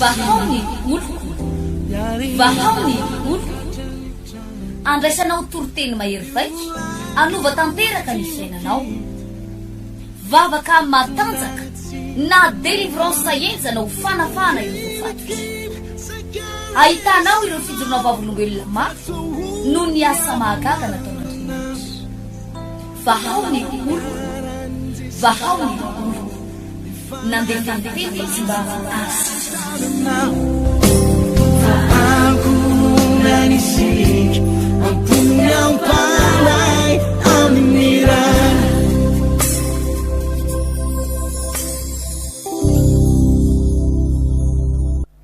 vahaony oloko vahaony oloko andraisanao toroteny mahery vaiko anova tanteraka ny fiainanao vavaka matanjaka na délivrance enjana ho fanafana ireo fatotra ahitanao ireo fijorona vavolombelona mafy no ny asa mahagaga nataon'Andriamanitra vahaony oloko vahaony oloko nandeha tantety izy mba Nanisik ampunya palai amira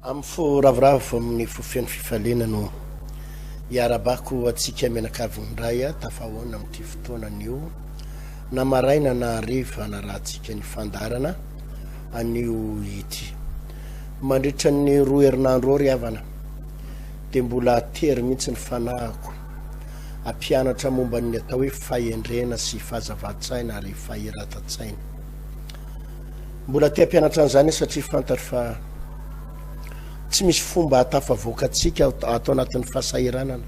amfo ravoravo amin'ny fofeny fifalena no iarabako atsika menakavindray tafahoana amin'ity fotoanan'io na maraina na hariva na raha atsika ny fandarana anio ity mandritra ny 2 herinandro ry havana dia mbola tery mihitsy ny fanahako ampianatra momba ny atao hoe fahendrena sy fahazavan-tsaina ary faheratan-tsaina mbola te ampianatra an'izany satria fantatro fa tsy misy fomba hatafavoaka atsika atao anatin'ny fahasahiranana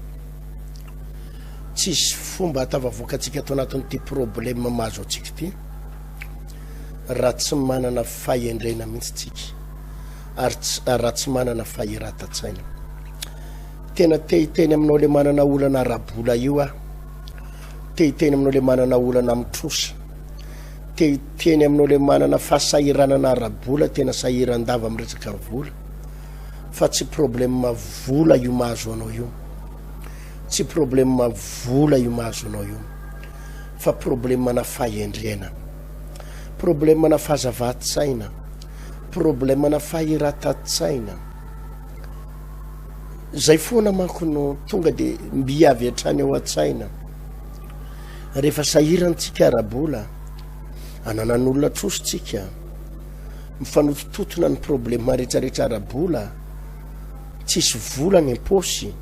tsisy fomba hatafavoaka atsika atao anatin'ity problème mahazo atsika ity raha tsy manana fahendrena mihitsy tsika ary raha tsy manana faheratan-tsaina tena tehiteny aminao le manana olana rabola io tehiteny aminao le manana olana mitrosa tehiteny aminao le manana fahasahiranana rabola tena sahiran-dava miresaka vola fa tsy problème vola io mahazo anao io tsy problème vola io mahazo anao io fa problème na fahendrena problème na fahazavan-tsaina problème na faheratan-tsaina zay foana manko no tonga dia mbiavy hatrany ao an-tsaina rehefa sahirantsika arabola ananan'olona trositsika mifanotototona ny problème rehetrarehetra arabola tsisy vola ny amposy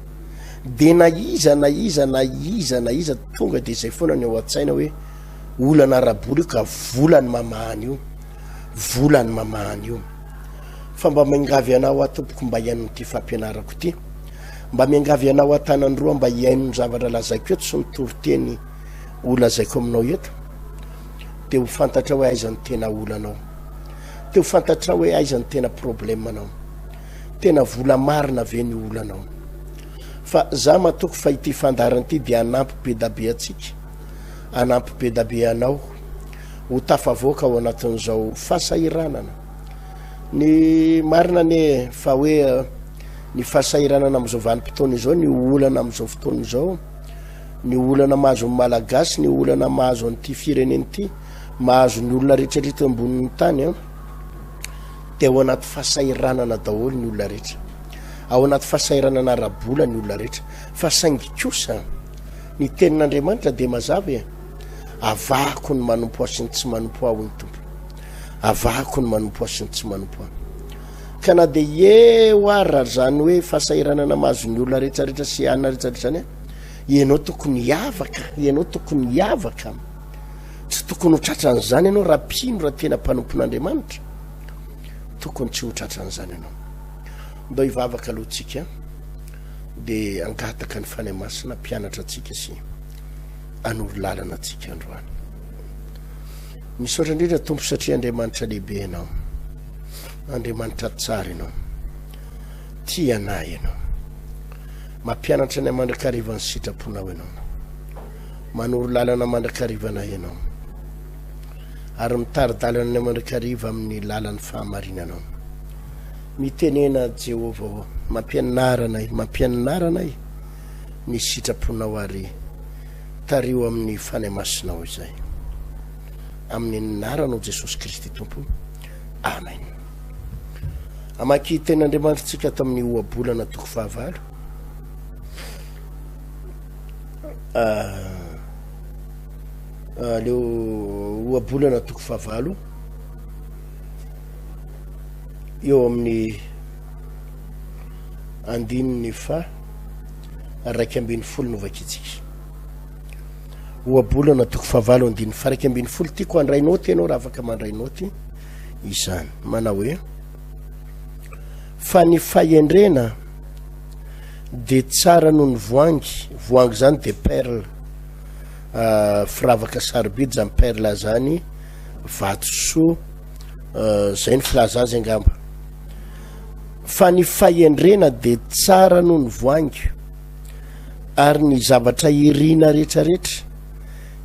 dia na iza tonga dia zay foana ny ao an-tsaina hoe olana arabola io ka volany mamahany io volany mamahany io fa mba miangavy anao atompoko mba hiainon'ity fampianarako ity mba miangavy anao an-tanandroa mba hiaino ny zavatra lazaiko eto sy mitoriteny olazaiko aminao eto dia ho fantatra hoe aizany tena olanao dia ho fantatra hoe aizany tena problème anao tena vola marina ve ny olanao fa za matoko fa ity fandarana ity dia anampy be da be atsika anampy be da be anao ho tafavoaka ao anatin'izao fahasahiranana ny marina ne fa hoe ny fahasahiranana amin'izao vanim-potoana izao ny olana amin'izao fotoana izao ny olana mahazo ny malagasy ny olana mahazo an'ity fireneny ity mahazo ny olona rehetrarehetra ambonin'ny tany dia ao anaty fahasahiranana daholo ny olona rehetra ao anaty fahasahiranana arabola ny olona rehetra fa saingy kosa ny tenin'Andriamanitra dia mazava avahako ny manompo azy sy ny tsy manompo aho ny tompo avahako ny manompo azy sy ny tsy manompo aho ka na dia eo ary zany hoe fahasahiranana mahazo ny olona rehetrarehetra sy anina rehetrarehetra zany ianao tokony hiavaka tsy tokony ho tratran'izany ianao raha mpino raha tena mpanompon'Andriamanitra tokony tsy ho tratran'izany ianao mba hivavaka aloha tsika dia angataka ny fanahy masina mpianatra atsika sy anoro lalana atsika androany misaotra indrindra tompo satria Andriamanitra lehibe ianao Andriamanitra tsara ianao tia anahy ianao mampianatra ny mandrakariva ny sitraponao ianao manoro lalana mandrakarivanay ianao ary mitari-dalana ny mandrakariva amin'ny lalan'ny fahamarinanao mitenena Jehova mampianaranay ny sitraponao ary tario amin'ny fanahy masinao izay amin'ny anaranao Jesosy Kristy tompo amen amaky ten'Andriamanitra tsika ato amin'ny ohabolana toko 19 leo ohabolana toko 19 eo amin'ny andininy fa 2:12 no vakitsika ohabolana toko 19 andininy fa 2:12 ty ko andray noty ianao raha afaka mandray noty izany manao hoe fa ny fahendrena de tsara noho ny voangy zany de perle firavaka sarobidy zany perle zany vatosoa zay ny filaza azy angamba fa ny fahendrena de tsara noho ny voangy ary ny zavatra irina rehetrarehetra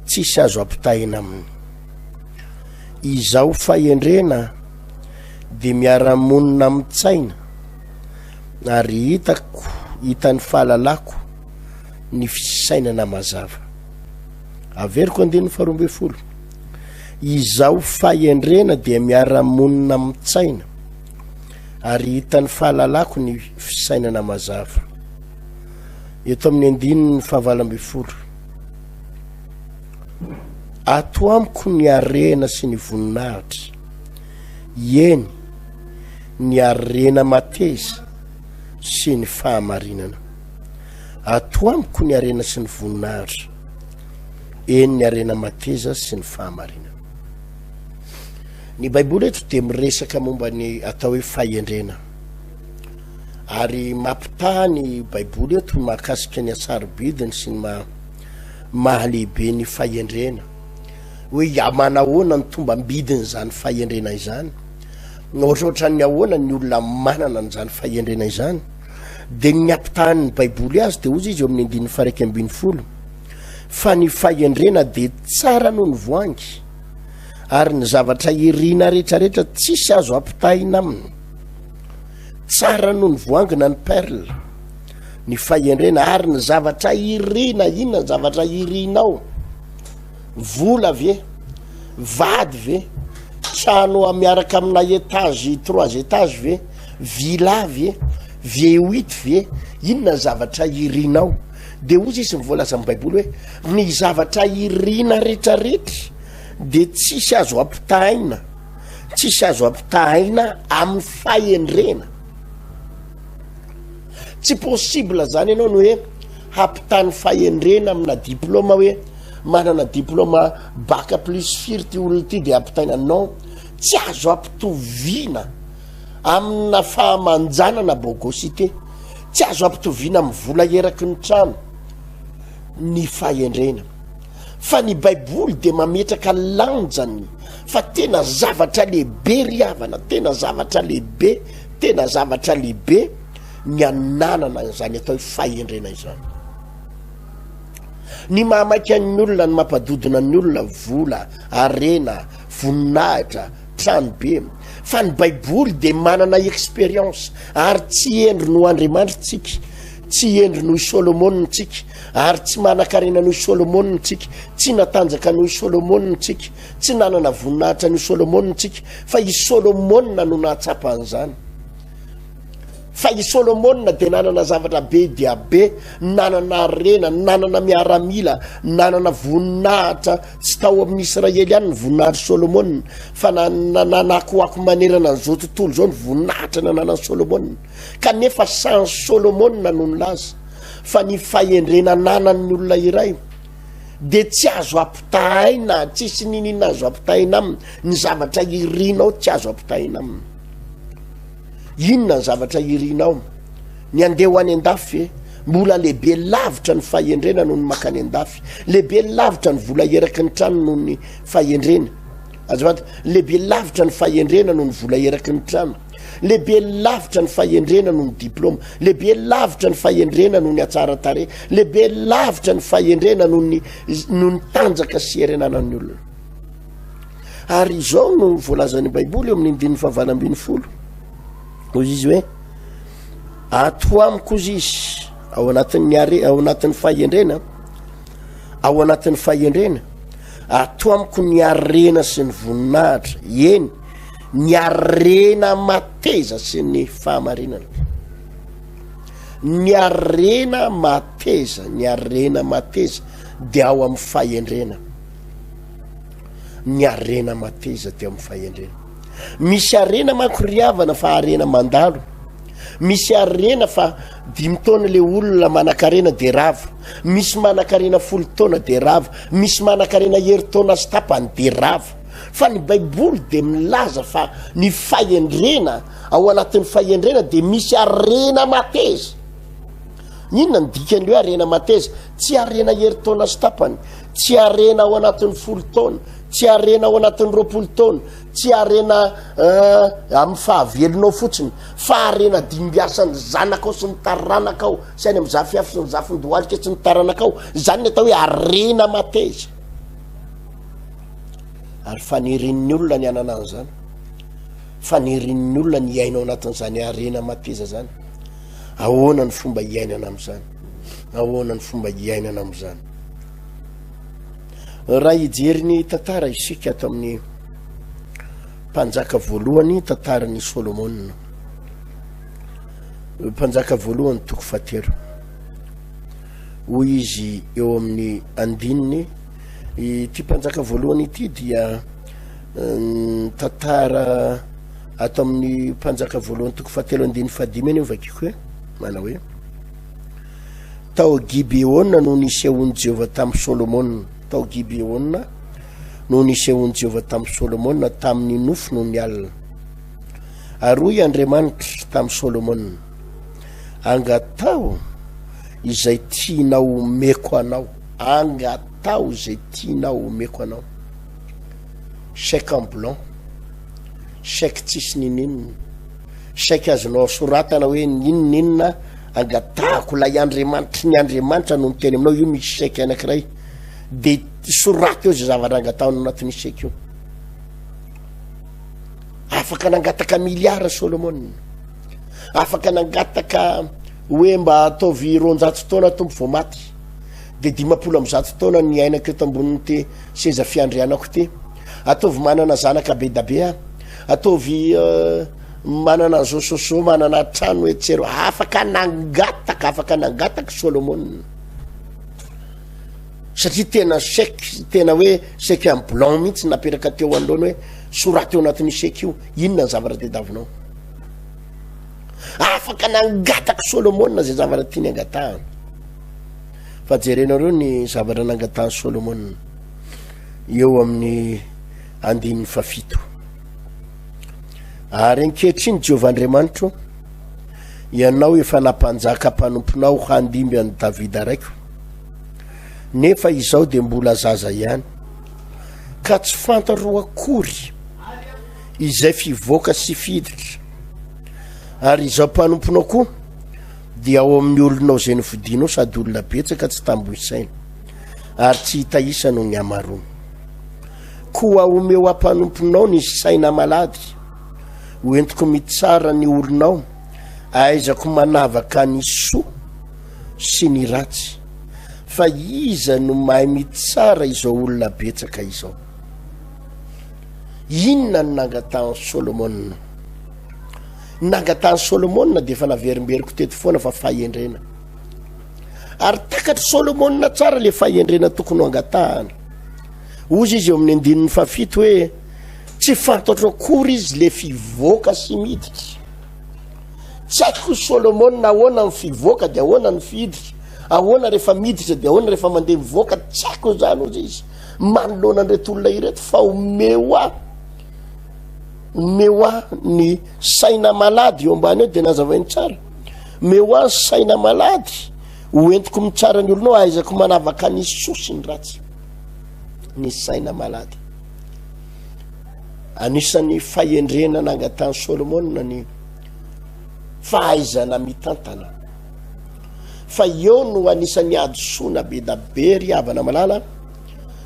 tsisy azo ampitahina aminy izao fahendrena de miara-monina amitsaina ary hitany fahalalako ny fisainana mazava averiko andiny faharoambe folo izao fahendrena de miara-monina amitsaina ary hitany fahalalako ny fisainana mazava eto amin'ny andininy fahavalombe folo ato amiko ny arena sy ny voninahitra eny ny arena mateza sy ny fahamarinana ato amiko ny arena sy ny voninahitra eny ny arena mateza sy ny fahamarinana ny baiboly eto de miresaka momba ny atao hoe fahendrena ary mampitany baiboly eto mahakasika ny asarobidiny sy ny mahalehibe ny fahendrena hoe manahoana ny tomba mbidiny zany fahendrena izany ohatrohatra ny ahoana ny olona manana n'zany fahendrena izany de ny ampitany ny baiboly azy de ozy izy eo amin'ny andininy faraiky ambiny folo fa ny fahendrena de tsara noho ny voangy ary ny zavatra irina rehetrarehetra tsisy azo ampitahina aminy tsara noho ny voangy na ny perle ny fahendrena ary ny zavatra irina inona ny zavatra irinao vola ve vady ve trano miaraka amina étage 3 étage ve villa ve V8 ve inona zavatra irinao de ozy izy mivolaza amin'ny baiboly hoe ny zavatra irina rehetrarehetra de tsisy azo ampitahina amin'ny fahendrena tsy possible zany ianao no hoe hampitany fahendrena amina diplôma hoe manana diplôma bac plus fir ty olona ty de ampitahina non tsy azo ampitoviana amina fahamanjanana bogosité tsy azo ampitoviana amin'ny vola eraky ny trano ny fahendrena fa ny baiboly de mametraka lanjany fa tena zavatra lehibe ry havana tena zavatra lehibe ny ananana zany atao hoe fahendrena izany ny mahamaika ny olona ny mampadodina ny olona vola arena voninahitra trano be fa ny baiboly de manana expérience ary tsy endry no Andriamanitra tsika tsy endry noho Solomon tsika ary tsy manan-karena noho Solomon tsika tsy natanjaka noho Solomon tsika tsy nanana voninahitra noho Solomon tsika fa i Solomon no nahatsapan'izany fa i Solomon de nanana zavatra be dia be nanana arena nanana miaramila nanana voninahitra tsy tao amin'ny Israely ihany ny voninahitra Solomon fa nanakoako manerana n'izao tontolo zao ny voninahitra nanana Solomon kanefa sans Solomon no nilaza fa ny fahendrena nanan'ny olona iray de tsy azo ampitahina tsisy ninina azo ampitahina aminy ny zavatra irinao tsy azo ampitahina aminy inona ny zavatra irinao ny andeha ho any an-dafy mbola lehibe lavitra ny fahendrena noho ny makany an-dafy lehibe lavitra ny vola eraky ny trano noho ny fahendrena azafady lehibe lavitra ny fahendrena noho ny vola eraky ny trano lehibe lavitra ny fahendrena noho ny diplôma lehibe lavitra ny fahendrena noho ny atsaratare lehibe lavitra ny fahendrena noho ny tanjaka sy herenanan'ny olona ary izao no voalazan'ny baiboly eo amin'ny andininy fahavalambiny folo ozy izy hoe ato amiko izy izy ao anatin'ny fahendrena ato amiko ny arena sy ny voninahitra eny ny arena mateza sy ny fahamarinana ny arena mateza de ao amin'ny fahendrena ny arena mateza de ao amin'ny fahendrena misy arena manko ry havana fa arena mandalo misy arena fa 5 taona le olona manan-karena de rava misy manan-karena 10 taona de rava misy manan-karena heri taona sy tapany de rava fa ny baiboly de milaza fa ny fahendrena ao anatin'ny fahendrena de misy arena mateza. Inona ny dikany hoe arena mateza? Tsy arena herintaona sy tapany, tsy arena ao anatin'ny 10 taona, tsy arena ao anatin'ny 20 taona, tsy arena amin'ny fahavelonao fotsiny, fa arena dimbiasan'ny zanakao sy ny taranakao, sy any amin'ny zafiafy sy ny zafindohalika sy ny taranakao. Zany ny atao hoe arena mateza. Ary fanirinn'ny olona ny anana an'izany, fanirinn'ny olona ny iainao anatin'izany arena mateza zany. Ahoana ny fomba iainana amin'izany? Ahoana ny fomba iainana amin'izany? Raha hijery ny tantara isika ato amin'ny mpanjaka voalohany, tantaran'ny Solomona. Mpanjaka voalohany 7. Hoy izy eo amin'ny 9. Ity mpanjaka voalohany ity dia tantara ato amin'ny mpanjaka voalohany 7:15 eny vakiko hoe mana hoe tao Gibeona no nisehony Jehova tamin'ny Solomona. Tao Gibeona no nisehony Jehova tamin'ny Solomona tamin'ny nofo no ny alina. Aroy Andriamanitra tamin'ny Solomona, angatao izay tianao omeko anao, angatao izay tianao omeko anao. Chèque en blanc, chèque tsisy ninina, chèque azonao soratana hoe ninina angatahako lay Andriamanitra, ny Andriamanitra no miteny aminao. Io misy chèque anankiray de sorata eo zay zavatra angataonao anatin'ny chèque io. Afaka nangataka miliara Solomona, afaka nangataka hoe mba ataovy 200 taona tompo vao maty, de 100 taona ny ainako eto amboniny te seza fiandrianako te. Ataovy manana zanaka be da be, ataovy manana zososo, manana trano etsero. Afaka nangataka Solomona, satria tena chèque, tena hoe chèque en blanc mihitsy naperaka teo anoloana hoe sorata eo anatin'ny chèque io inona ny zavatra tediavinao. Afaka nangataka Solomona zay zavatra tiany angatahana. Fa jerenareo ny zavatra nangatahany Solomona eo amin'ny 7. Ary ankehitriny Jehova Andriamanitra, ianao efa nampanjaka mpanomponao handimby an'i Davida raiko, nefa izao de mbola zaza ihany, ka tsy fantaro akory izay fivoaka sy fiditra. Ary izao mpanomponao koa dia ao amin'ny olonao zay nifidinao sady olona betsaka tsy tamboisaina, ary tsy hita isa no ny amarony. Koa omeo ampanomponao ny saina malady, hoentiko mitsara ny olonao, aizako manavaka ny soa sy ny ratsy. Fa iza no mahay mitsara izao olona betsaka izao? Inona ny nangatahany Solomona? Nangatahany Solomona de fa naverimberiko teto foana fa fahendrena. Ary takatry Solomona tsara le fahendrena tokony angatahana. Ozy izy eo amin'ny 7 hoe tsy fantatro akory izy le fivoaka sy miditra. Tsy haiko Solomona ahoana ny fivoaka de ahoana ny fiditra, ahoana rehefa miditra de ahoana rehefa mandeha mivoaka, tsy haiko zany ozy izy. Manoloana an'ireto olona ireto fa omeo ny saina malady eo ambany eo de nazavainy tsara. Meo ny saina malady hoentiko mitsara ny olonao, aizako manavaka ny soa sy ny ratsy. Ny saina malady. Anisan'ny fahendrena nangatahany Solomona ny fahaizana mitantana. Fa eo no anisan'ny adosoana be da be ry havana malala,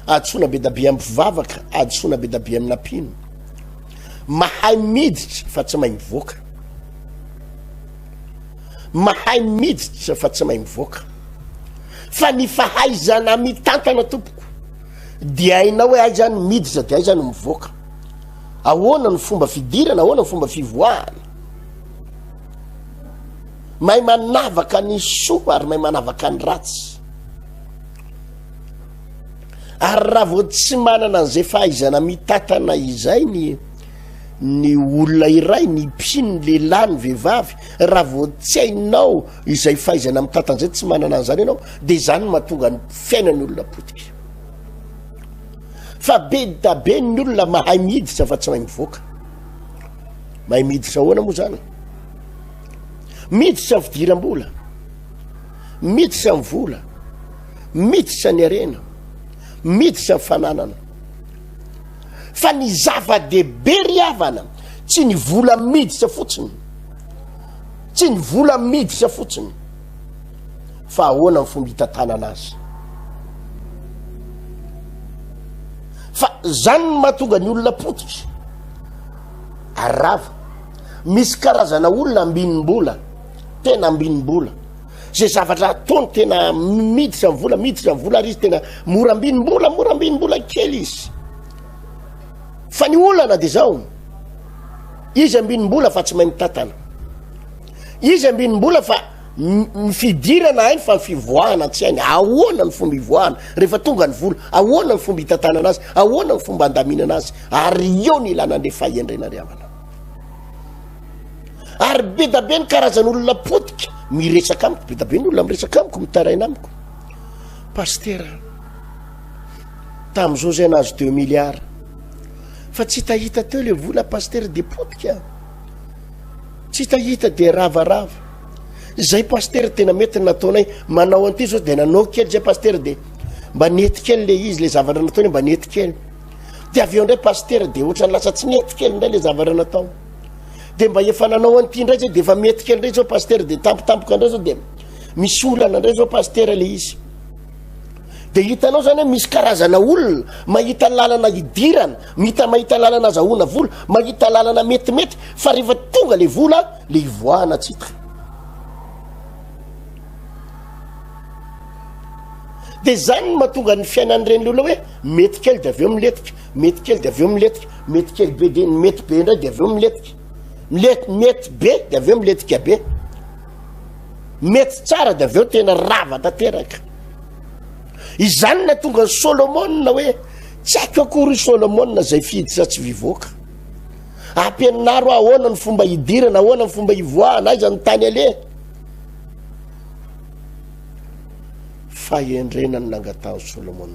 adosoana be da be amin'ny mpivavaka, adosoana be da be amin'ny ampino. Mahay miditra fa tsy mahay mivoaka, mahay miditra fa tsy mahay mivoaka. Fa ny fahaizana mitantana tompoko dia hainao hoe aizany miditra de aizany mivoaka. Ahoana ny fomba fidirana, ahoana ny fomba fivoahana. Mahay manavaka ny soa ary mahay manavaka ny ratsy. Ary raha vao tsy manana an'izay fahaizana mitantana izay ny olona iray, ny mpino, ny lehilahy, ny vehivavy, raha vao tsy hainao izay fahaizana mitantana izay, tsy manana an'izany ianao, de zany mahatonga ny fiainan'ny olona potika. fa be da be ny olona mahay miditra fa tsy mahay mivoaka. Mahay miditra ahoana moa zany? Miditra fidiram-bola, miditra ny vola, miditra ny arena, miditra ny fananana. Fa ny zava-dehibe ry havana tsy ny vola miditra fotsiny, tsy ny vola miditra fotsiny, fa ahoana ny fomba hitantanana azy. Fa zany no mahatonga ny olona potitra arava. Misy karazana olona ambinimbola, tena ambinimbola, zay zavatra ataony tena miditra ny vola, miditra ny vola, ary izy tena mora ambinimbola kely izy. Fa ny olana de zao, izy ambinimbola fa tsy mahay mitantana, izy ambinimbola fa ny fidirana hainy fa ny fivoahana tsy hainy. Ahoana ny fomba hivoahana rehefa tonga ny vola, ahoana ny fomba hitantanana azy, ahoana ny fomba handaminana azy, ary eo ny ilana le fahendrena ry havana. Ary be da be ny karazan'olona potika miresaka amiko, be da be ny olona miresaka amiko, mitaraina amiko. Pastera, tam'izao zay nazo 2 milliards, fa tsy tahita teo le vola pastera de potika, tsy tahita de ravarava. Zay pastera tena mety nataonay manao an'ity zao de nanao kely zay pastera de mba nety kely le izy le zavatra nataony mba nety kely. De avy eo ndray pastera de ohatrany lasa tsy nety kely ndray le zavatra natao. De mba efa nanao an'ity ndray zay de efa mety kely ndray zao pastera de tampotampoka ndray zao de misy olana ndray zao pastera le izy. De hitanao zany hoe misy karazana olona mahita lalana hidirana, mahita lalana azahoana vola, mahita lalana metimety, fa rehefa tonga le vola le hivoahana tsitra. De zany mahatonga ny fiainan'ireny olona hoe mety kely de avy eo miletika, mety kely de avy eo miletika, mety kely be de mety be ndray de avy eo miletika, mety be de avy eo miletika be, mety tsara de avy eo tena rava tanteraka. Izany na tonga ny Solomon hoe tsy haiko akory Solomon zay fiditra tsy vivoaka. Ampianaro ahoana ny fomba hidirana, ahoana ny fomba hivoahana, aiza ny tany ale. Fahendrenany nangatahany Solomon,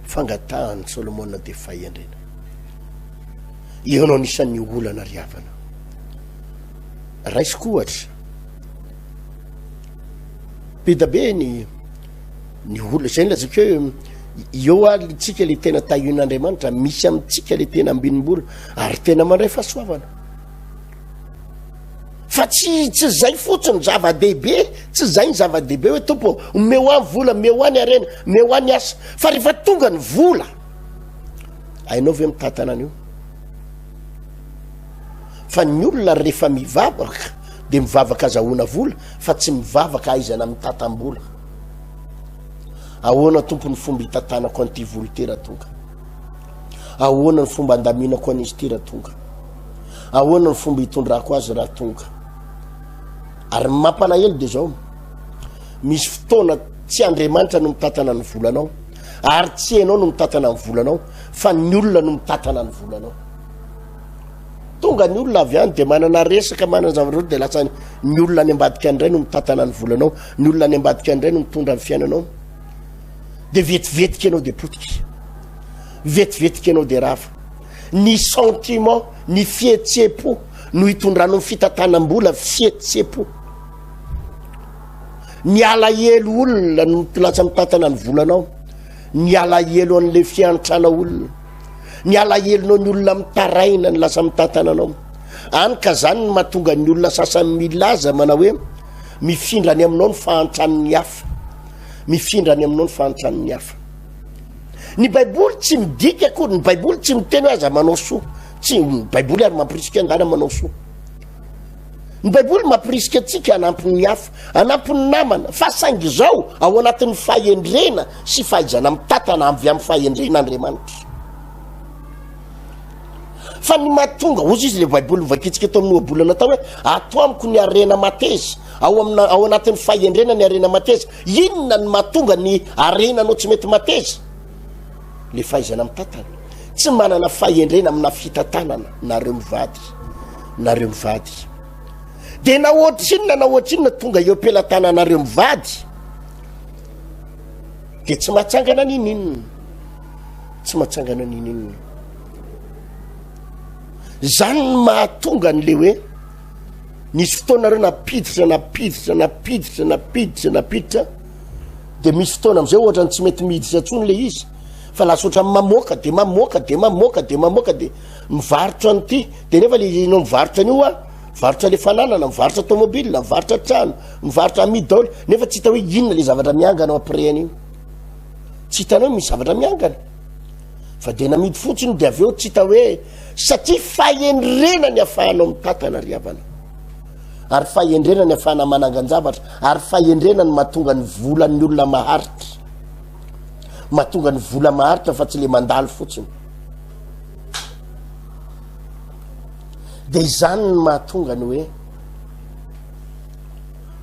fangatahany Solomon de fahendrena. Eo no anisan'ny olana ry havana. Raisiko ohatra, be da be ny olona zay lazako hoe eo tsika le tena tahin'Andriamanitra, misy amintsika le tena ambinimbola ary tena mandray fahasoavana. Fa tsy zay fotsiny zava-dehibe, tsy zay ny zava-dehibe hoe tompo meo any vola, meo any arena, meo any asa, fa rehefa tonga ny vola ainao ve mitantana an'io. Fa ny olona rehefa mivavaka de mivavaka azahoana vola, fa tsy mivavaka aizana mitantam-bola. Ahoana tompo ny fomba hitantanako an'ity vola ty raha tonga, ahoana ny fomba andaminako an'izy ty raha tonga, ahoana ny fomba hitondrako azy raha tonga. Ary mampalahelo de zao, misy fotoana tsy Andriamanitra no mitantana ny volanao, ary tsy enao no mitantana ny volanao, fa ny olona no mitantana ny volanao. Tonga ny olona avy any de manana resaka, manana zavatra de lasa ny olona any ambadika andray no mitantana ny volanao, ny olona any ambadika andray no mitondra ny fiainanao. De vetivetika anao de potika, vetivetika anao de rafa. Ny sentiment, ny fihetsepo no hitondrano ny fitantanam-bola, fihetsepo. Ny alahelo olona no lasa mitantana ny volanao, ny alahelo an'le fiantrana olona, ny alahelo ny olona mitaraina ny lasa mitantana anao. Any ka zany ny mahatonga ny olona sasany milaza manao hoe mifindrany aminao ny fahantrany hafa, mifindrany aminao ny fahantrany hafa. Ny baiboly tsy midika akory, ny baiboly tsy miteny hoe aza manao soa, tsy ny baiboly ary mampirisika andana manao soa. Ny baiboly mampirisika atsika hanampiny hafa, hanampiny namana, fa saingy zao ao anatin'ny fahendrena sy fahaizana mitantana avy amin'ny fahendrena Andriamanitra. Fa ny mahatonga ozy izy le baiboly vakitsika eto amin'ny ohabola natao hoe ato amiko ny arena mateza, ao anatin'ny fahendrena ny arena mateza. Inona ny mahatonga ny arena anao tsy mety mateza? Le fahaizana mitantana, tsy manana fahendrena amina fitantanana. Nareo mivady de na ohatrinona tonga eo ampelantananareo mivady de tsy mahatsangana ninina. tsy mahatsangana nininy zany mahatonga n'le hoe nisy fotoana reo napiditra de misy fotoana am'izay ohatra ny tsy mety miditra tsony le izy fa lasa oatra mamoaka de mivarotra an'ity de nefa le inao mivarotra an'io a mivarotra le fananana mivarotra tomobile mivarotra trano mivarotra amidaoly nefa tsy hita hoe inona le zavatra miangana ao après an'io tsy hitanao misy zavatra miangana fa de namidy fotsiny de aveo tsy hita hoe satria fahendrena ny afahanao mitatana ry havana ary fahendrena ny afahana manangan-javatra ary fahendrena ny mahatonga ny volan'ny olona maharitra mahatonga ny vola maharitra fa tsy le mandalo fotsiny de izany ny mahatonga ny hoe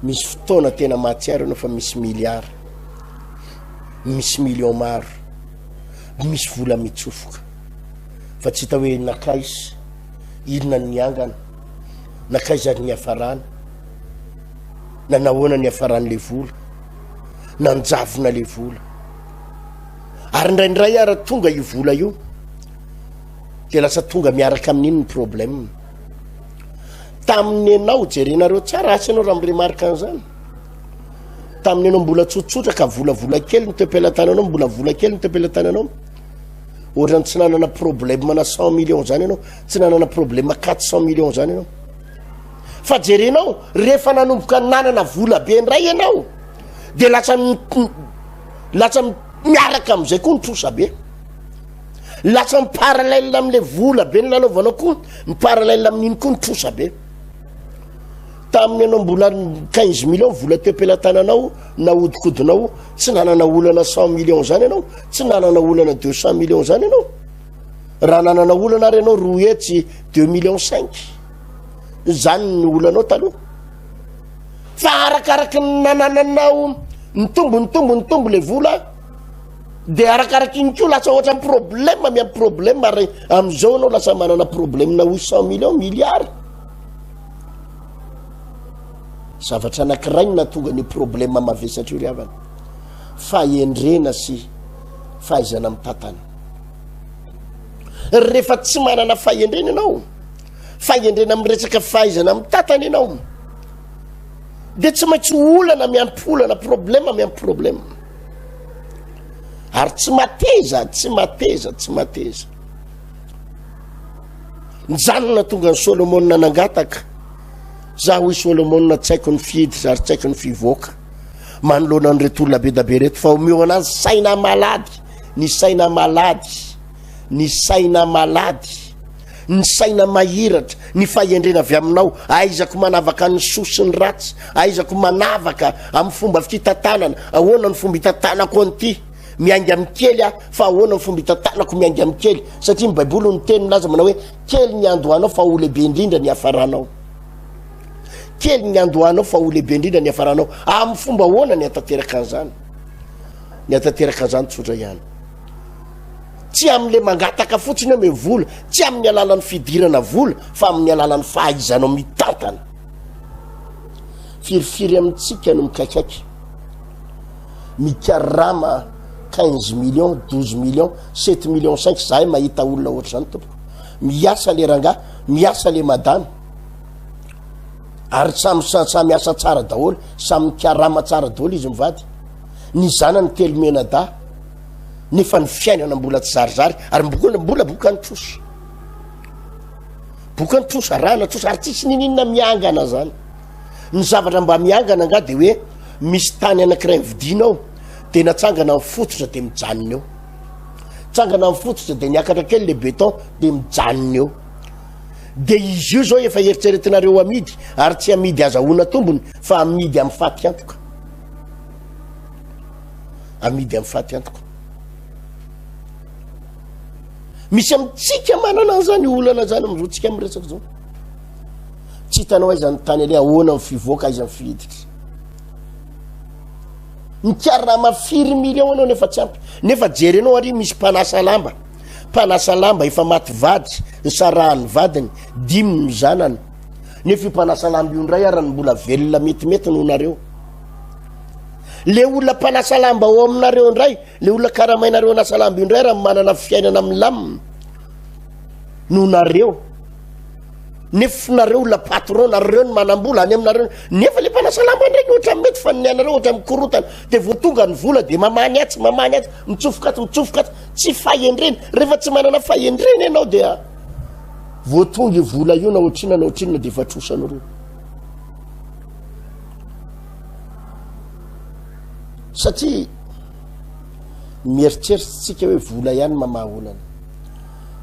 misy fotoana tena mahatsiaro anao fa misy miliara misy million maro misy vola mitsofoka fa tsy hita hoe nakaizy inona ny angana nakaiza ny afarana na nahoana ny afaran'le vola nanjavona le vola ary ndraindray ara tonga io vola io de lasa tonga miaraka amin'iny ny problème tamin'ny anao jerenareo tsara asy anao raha miremarika an'izany tamin'ny anao mbola tsotsotra ka volavola kely ny tepelatananao mbola vola kely ny tepelatananao ohatrany tsy nanana problème na 100 millions zany ianao tsy nanana problème 400 millions zany ianao fa jerenao rehefa nanomboka nanana vola be ndray ianao de lasa miaraka am'izay koa nitrosa be lasa miparallèle am'le vola be nylalaovanao koa miparallèle amin'iny koa nitrosa be tamin'ny anao mbola 15 millions vola tepelatananao na hodikodinao tsy nanana olana 100 millions zany ianao tsy nanana olana 200 millions zany ianao raha nanana olana ary ianao roa etsy 2 millions 5 zany ny olanao taloha fa arakaraky ny nanananao nitombo le vola de arakaraky iny ko lasa ohatra problème miam problème ary am'izao anao lasa manana problème na 800 millions milliards zavatra anankiray na tonga ny problème mavesatra io ry havana fahendrena sy fahaizana mitatana rehefa tsy manana fahendrena ianao fahendrena amiresaka fahaizana mitatana ianao de tsy maintsy olana miampolana problème miampy problème ary tsy mateza nijanona tonga ny Solomona nangataka za hoy Solomona tsy haiko ny fihiditra ary tsy haiko ny fivoaka manoloana nyreto olona be da be reto fa omeo anazy saina malady ny saina mahiratra ny fahendrena avy aminao aizako manavaka ny sosiny ratsy aizako manavaka amin'ny fomba fitantanana ahoana ny fomba hitantanako an'ity miainga amin'ny kely fa ahoana ny fomba hitantanako miainga amin'ny kely satria ny baiboly ny teny milaza manao hoe kely ny andohanao fa ho lehibe indrindra ny hafaranao kely ny andohanao fa ho lehibe indrindra ny hafaranao amin'ny fomba ahoana ny atateraka an'izany tsotra ihany tsy amin'le mangataka fotsiny eo me vola tsy amin'ny alalan'ny fidirana vola fa amin'ny alalan'ny fahaizanao mitantana firifiry amintsika no mikaikaiky mikarama 15 millions 12 millions 7 millions 5 zahay mahita olona ohatr' zany tompoko miasa le ranga miasa le madame ary samy asa tsara daholo samy mikarama tsara daholo izy mivady ny zanany telo mena da nefa ny fiainana mbola tsy zarizary ary mbola boka nytrosa raha natrosa ary tsisy nininona miangana zany ny zavatra mba miangana anga de hoe misy tany anankiray vidinao de natsangana mifototra de mijanona eo tsangana mifototra de niakatra kely le béton de mijanona eo de izy io zao efa eritreretinareo amidy ary tsy amidy azahoana tombony fa amidy amin'ny faty antoka misy amitsika manana an'izany olana zany amizao tsika amiresaka zao tsy hitanao aizany tany ale ahoana ny fivoaka aiza ny fihiditra mikarama 4 millions anao nefa tsy ampy nefa jerenao ary misy mpanasa lamba efa maty vady ny sarahany vadiny 5 ny zanany nefa io mpanasa lamba io ndray arany mbola velona metimety noho nareo le olona mpanasa lamba ao aminareo indray le olona karamainareo anasa lamba indray raha manana fiainana milamina no nareo nefa nareo olona patron nareo ny manambola any aminareo nefa le mpanasa lamba ndraiky ohatra mety fa ny anareo ohatra mikorotana dia voatonga ny vola dia mamany atsy mitsofoka tsy fahendreny rehefa tsy manana fahendreny ianao dia voatonga i vola io na ohatrinana dia efa trosanareo satria mieritseritsika hoe vola ihany mamaholana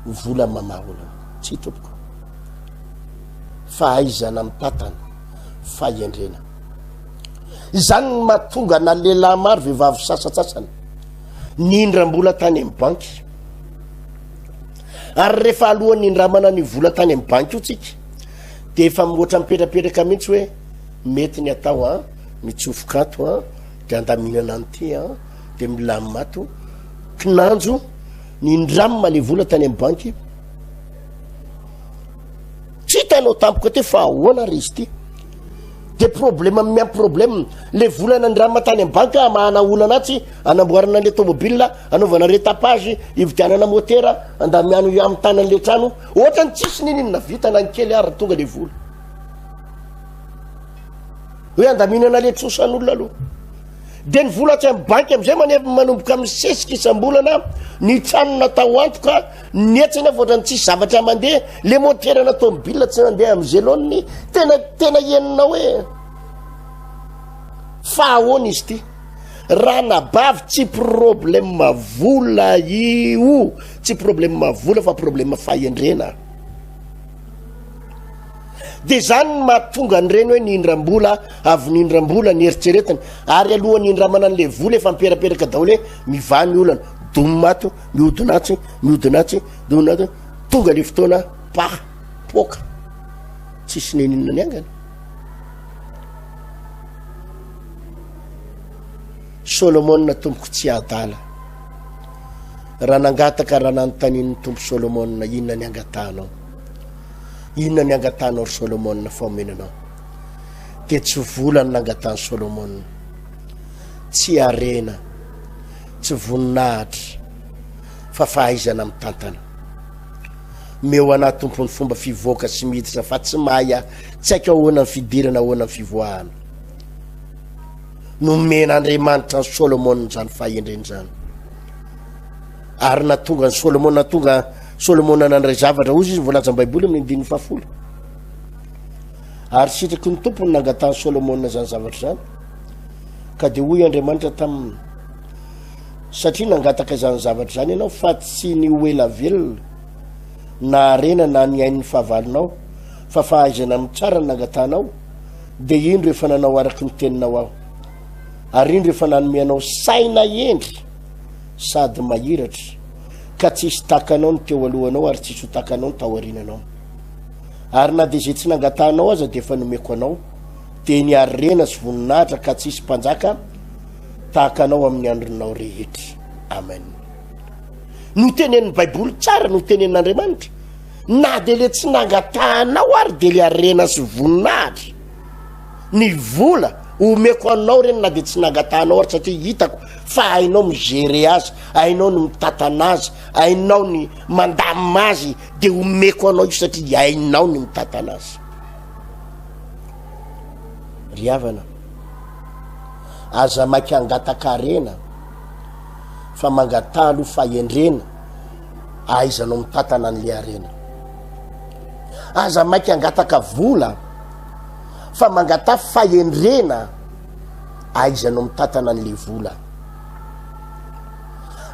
vola mamaholana tsy tompoko fahaizana mitatana fahendrena izany ny mahatonga na lehilahy maro vehivavy sasatsasana nindram-bola tany amin'ny banky ary rehefa alohan'ny indramana ny vola tany amin'ny banky io tsika dia efa mihoatra mipetrapetraka mihitsy hoe mety ny atao mitsofokato dia andaminana an'ity dia milamimato kinanjo ny indramina le vola tany amin'ny banky tsy hitanao tampoka te fa ahoana ry izy ity dia problème miam problème le volana ndrama tany amin'ny banky mahana olana atsy anamboarana le tomobile anaovana retapage ividianana motera andamiano amin'ny tanan'le trano ohatra ny tsisy ninina vita na ny kely ary tonga le vola hoe andaminana le trosan'olona aloha dia ny vola tsy amin'ny banky am'izay manomboka misesika isam-bolana ny tranona tao antoka nietsy nefa ohatra ny tsisy zavatra mandeha le moterana tomobile tsy mandeha am'izay loany tena enina hoe fa ahoana izy ity raha nabavy tsy problème vola io tsy problème vola fa problème fahendrena dia zany mahatonga an'ireny hoe nindram-bola avy nindram-bola ny eritseretiny ary alohan'ny indramana an'le vola efa miperaperaka daholo hoe mivany olana domomato miodinatsy tonga le fotoana poka tsisy neninona ny angana Solomona tompoko tsy adala raha nangataka raha nanontanian'ny tompo Solomona inona ny angatanao inona ny angatanao ry Solomona faomenanao dia tsy vola ny nangatany Solomona tsy arena tsy voninahitra fa fahaizana mitantana meo anahy tompony fomba fivoaka sy miditra fa tsy mahay tsy haiko ahoana ny fidirana ahoana ny fivoahana nomen'Andriamanitra ny Solomona zany fahendreny zany ary natonga ny Solomona nandray zavatra ozy izy voalaza am-baiboly amin'ny 10 ary sitraky ny tompony nangatany Solomona zany zavatra zany ka dia hoy Andriamanitra taminy satria nangataka izany zavatra zany ianao fa tsy ny hoela velona na arena na ny ain'ny fahavalonao fa fahaizana mitsara ny nangatanao dia indro efa nanao araky ny teninao aho ary indro efa nanomeanao saina endry sady mahiratra ka tsisy takanao ny teo alohanao ary tsisy ho takanao ny tao arinanao ary na dia zay tsy nangatanao aza dia efa nomeko anao dia ny arena sy voninahitra ka tsisy mpanjaka takanao amin'ny andronao rehetra amen no tenen'ny baiboly tsara no tenen'Andriamanitra na dia le tsy nangatanao ary dia le arena sy voninahitra ny vola omeko anao reny na dia tsy nangatanao ary satria hitako fa hainao migere azy hainao ny mitatana azy hainao ny mandamina azy dia omeko anao io satria hainao ny mitatana azy ry havana aza maiky angataka arena fa mangatalo fahendrena aizanao mitatana an'le arena aza maiky angataka vola fa mangata fahendrena aizanao mitatana an'le vola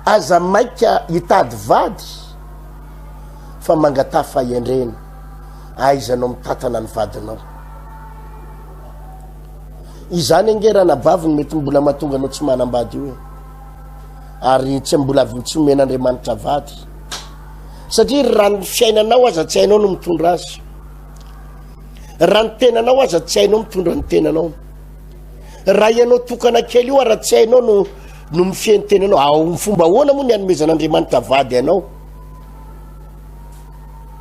aza maika hitady vady fa mangata fahendrena aizanao mitatana ny vadinao izany angerana baviny mety mbola mahatonga anao tsy manambady io ary tsy mbola tsy omen'Andriamanitra vady satria raha ny fiainanao aza tsy hainao no mitondra azy raha ny tenanao aza tsy hainao mitondra ny tenanao raha ianao tokana kely io raha tsy hainao no mifehy ny tenanao ao ny fomba ahoana moa ny anomezan'Andriamanitra vady ianao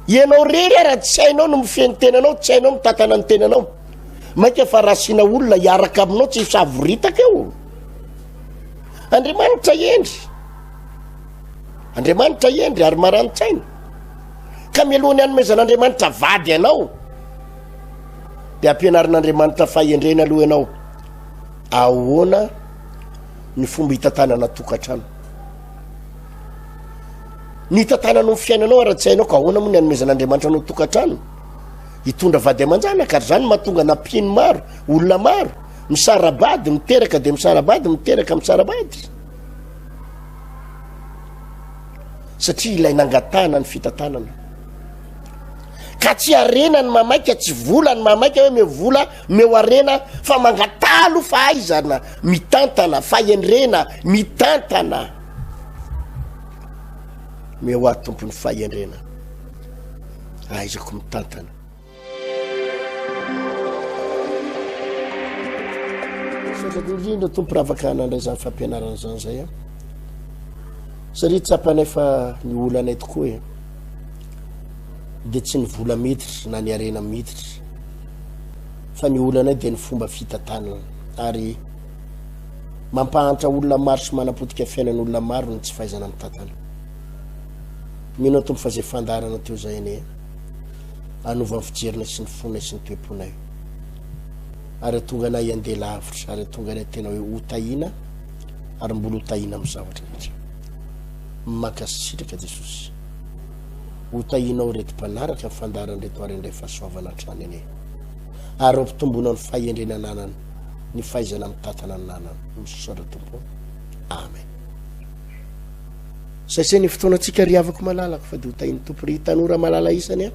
ianao rery raha tsy hainao no mifehy ny tenanao tsy hainao mitatana ny tenanao maika fa raha sina olona hiaraka aminao tsy savoritaka eo andriamanitra endry ary marani-tsaina ka mialohany anomezan'andriamanitra vady ianao de ampianarin'andriamanitra fahendrena aloha ianao ahoana ny fomba hitantanana tokantrano ny hitantananao ny fiainanao ara-tsy hainao ka ahoana moa ny anomezan'andriamanitra anao tokantrano hitondra vady aman-janaka ary zany mahatonga nampino maro olona maro misarabady miteraka de misarabady miteraka misarabady satria ilay nangatana ny fitantanana ka tsy arena ny mamaika tsy vola ny mamaika hoe mevola meo arena fa mangatalo fahaizana mitantana fahendrena mitantana meo ahy tompony fahendrena aizako mitantana indrindra tompo raha afaka nandray zany fampianarana zany zay a satria tsapanay fa ny olanay tokoa e de tsy ny vola miditra na ny arena miditra fa ny olanay de ny fomba fitantanana ary mampahantra olona maro sy manapotika fiainan'olona maro ny tsy fahaizana mitantana mino tompo fa zay fandarana teo zay ane anova ny fijerinay sy ny fonay sy ny toeponay ary tonga anay andeha lavitra ary tonga anay tena hoe hotahina ary mbola hotahina amin'ny zavatra rehetra makasitraka Jesosy hotahinao retim-panaraka fandarana reto ary indray fahasoavana trany ane ary ampitomboana ny fahendrena ananany ny fahaizana mitantana ananany misotra tompo amen saisay ny fotoanantsika ry avako malalako fa de hotahiny tompo ry tanora malala isany a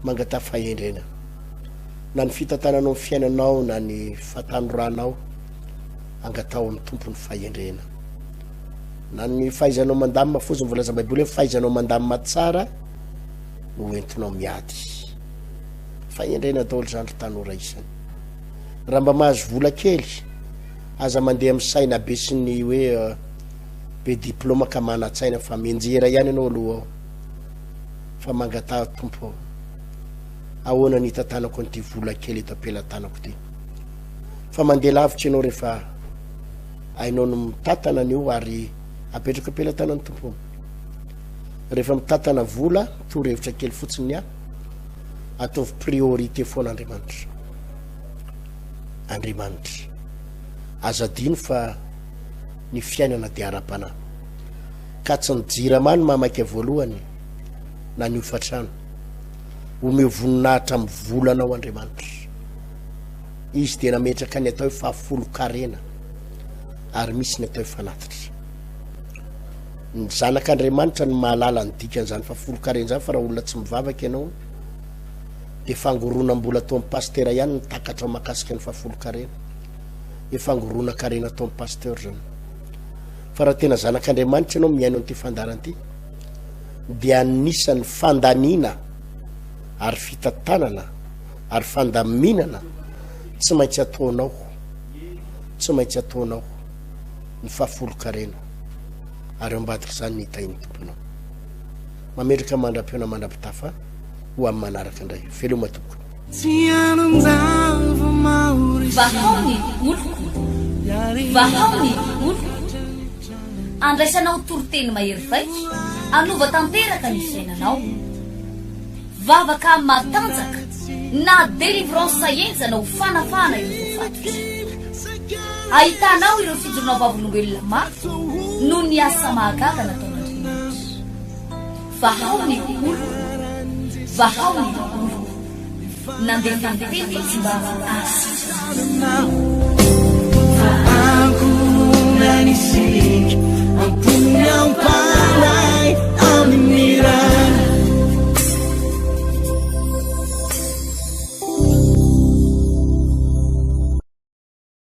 mangata fahendrena na ny fitantananao ny fiainanao na ny fatanoranao angatao amin'ny tompo ny fahendrena na ny fahaizanao mandamina foziny volaza baiboly hoe fahaizanao mandamina tsara no entinao miady fahendrena daholo zany ry tanora isany raha mba mahazo vola kely aza mandeha amin'ny saina be sy ny hoe be diplôma ka mana-tsaina fa menjera ihany ianao aloha ao fa mangata tompo ahoana ny tantanako an'ity vola kely eto ampelatanako ty fa mandeha lavitra ianao rehefa ainao no mitantana an'io ary apetraka ampelatanany tompo rehefa mitantana vola torohevitra kely fotsiny a ataovy priorité foan'Andriamanitra azadino fa ny fiainana de ara-panahy ka tsy nijiramany mamaika voalohany na ny ofatrano omeo voninahitra amin'ny volanao Andriamanitra izy de nametraka ny atao hoe fahafolo-karena ary misy ny atao hoe fanatitra ny zanak'Andriamanitra ny mahalala ny dikan'izany fahafolo-karena zany fa raha olona tsy mivavaka ianao de fangorona mbola atao amin'ny pastera ihany ny takatra ao makasika ny fahafolo-karena e fangorona karena atao amin'ny pasteur zany fa raha tena zanak'Andriamanitra ianao miaino an'ity fandaran'ity de anisan'ny fandanina ary fitantanana ary fandaminana tsy maintsy ataonao ny fahafolo-karena ary ambadika zany ny hitahiny tomponao mametraka mandram-peona mandram-pitafa ho amin'ny manaraka indray veloma tompoko vahaony oloko andraisanao toroteny mahery vaika anova tanteraka ny fiainanao vavaka matanjaka na délivrance enjana ho fanafana ireo fatotra ahitanao ireo fijoronao vavolombelona mafy no ny asa mahagaga nataon'Andriamanitra vahaony oloko vahaony oloko nandeha tantety tsy mba asitra